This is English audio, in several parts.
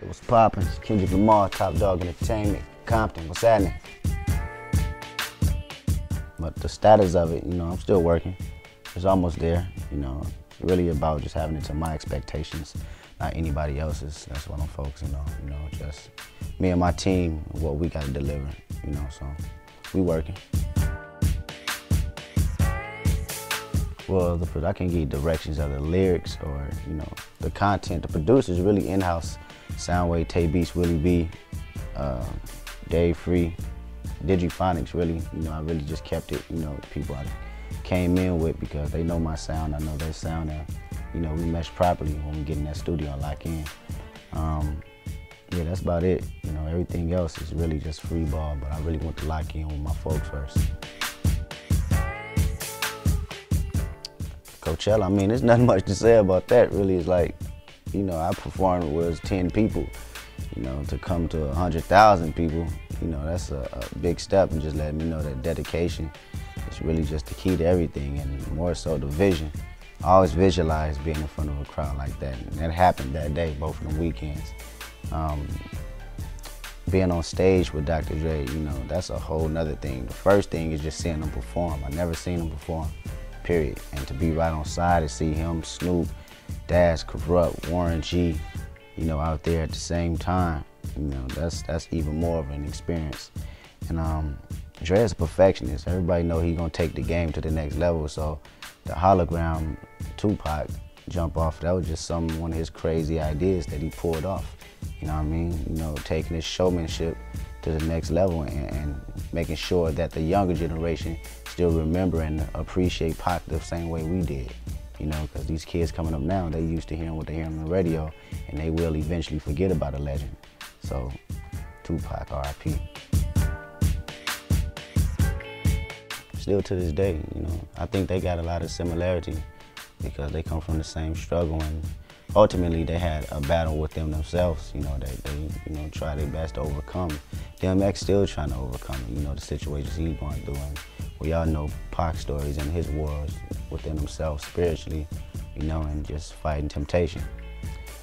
What's poppin'? It's Kendrick Lamar, Top Dog Entertainment, Compton. What's happening? But the status of it, I'm still working. It's almost there. It's really about just having it to my expectations, not anybody else's. That's what I'm focusing on. Just me and my team, what we got to deliver. So we working. Well, I can give you directions of the lyrics or, the content. The producer's really in-house. Soundwave, Tay Beats, Willie B, Dave Free, Digiphonics, really. I really just kept it, people I came in with because they know my sound, I know their sound, and, we mesh properly when we get in that studio and lock in. Yeah, that's about it. Everything else is really just free ball, but I really want to lock in with my folks first. Coachella, there's nothing much to say about that, really. It's like, I performed with 10 people. To come to 100,000 people, that's a big step, and just letting me know that dedication is really just the key to everything, and more so the vision. I always visualize being in front of a crowd like that, and that happened that day, both of them weekends. Being on stage with Dr. Dre, that's a whole nother thing. The first thing is just seeing him perform. I never seen him perform, period. And to be right on side and see him, Snoop, Dash, Corrupt, Warren G, out there at the same time, that's even more of an experience. And Dre is a perfectionist. Everybody know he's gonna take the game to the next level. So the hologram TUPAC jump off, that was just one of his crazy ideas that he pulled off. Taking his showmanship to the next level and making sure that the younger generation still remember and appreciate Pac the same way we did. Because these kids coming up now, they used to hearing what they hear on the radio, and they will eventually forget about a legend. So, Tupac, R.I.P. Still to this day, I think they got a lot of similarity because they come from the same struggle, and ultimately they had a battle with themselves, they try their best to overcome. DMX still trying to overcome it, the situations he's going through. And we all know Pac's stories and his wars within himself spiritually, and just fighting temptation.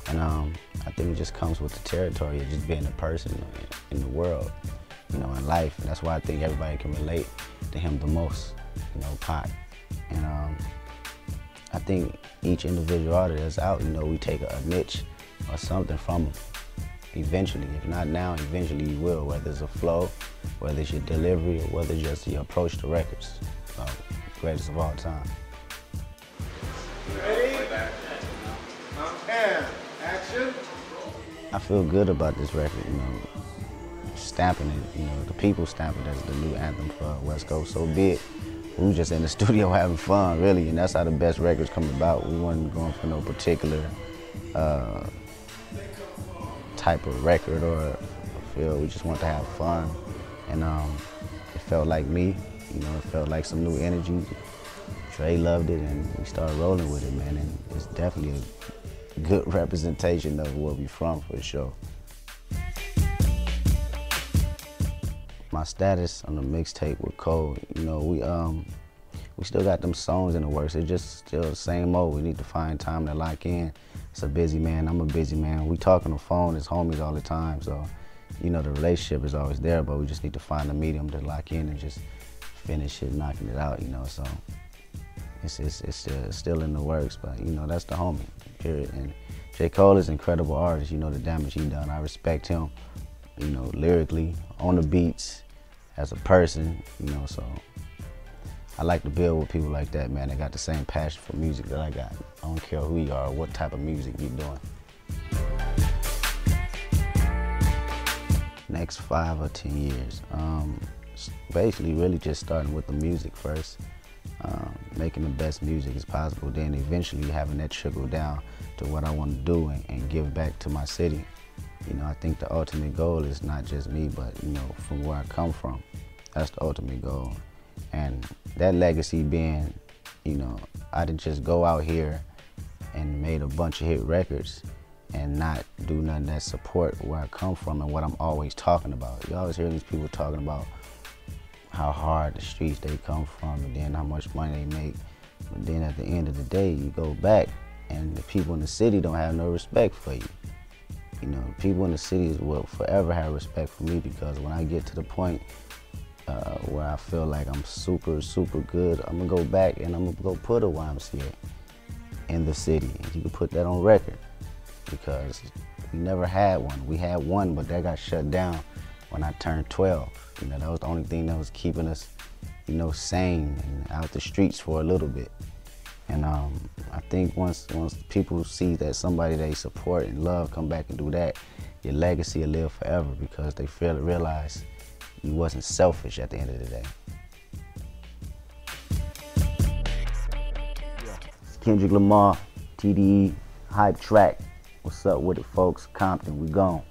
And I think it just comes with the territory of just being a person in the world, in life. And that's why I think everybody can relate to him the most, Pac. And I think each individual artist that's out, we take a niche or something from them. Eventually, if not now, eventually you will, whether it's a flow, whether it's your delivery, or whether it's just your approach to records. Greatest of all time. Ready? And action. I feel good about this record, stamping it, the people stamp it as the new anthem for West Coast. So be it. We were just in the studio having fun, really, and that's how the best records come about. We weren't going for no particular type of record or feel. We just wanted to have fun, and it felt like me. It felt like some new energy. Dre loved it, and we started rolling with it, man. And it's definitely a good representation of where we from, for sure. My status on the mixtape with Cole, we still got them songs in the works. It's just still the same old. We need to find time to lock in. It's a busy man, I'm a busy man. We talk on the phone as homies all the time, so, the relationship is always there, but we just need to find a medium to lock in and just finish it, knocking it out, so it's still in the works, but, that's the homie, period. And J. Cole is an incredible artist, the damage he done. I respect him, lyrically, on the beats, as a person, so I like to build with people like that, man. They got the same passion for music that I got. I don't care who you are or what type of music you're doing. Next 5 or 10 years. Basically really just starting with the music first, making the best music as possible, then eventually having that trickle down to what I want to do and give back to my city. I think the ultimate goal is not just me, but, from where I come from. That's the ultimate goal. And that legacy being, I didn't just go out here and made a bunch of hit records and not do nothing that support where I come from and what I'm always talking about. You always hear these people talking about how hard the streets they come from and then how much money they make. But then at the end of the day, you go back and the people in the city don't have no respect for you. You know, people in the city will forever have respect for me, because when I get to the point where I feel like I'm super, super good, I'm gonna go back and I'm gonna go put a YMCA in the city. And you can put that on record, because we never had one. We had one, but that got shut down when I turned 12. You know, that was the only thing that was keeping us, you know, sane and out the streets for a little bit. And I think once people see that somebody they support and love come back and do that, your legacy will live forever, because they realize you wasn't selfish at the end of the day. It's Kendrick Lamar, TDE, HYPETRAK. What's up with it, folks? Compton, we gone.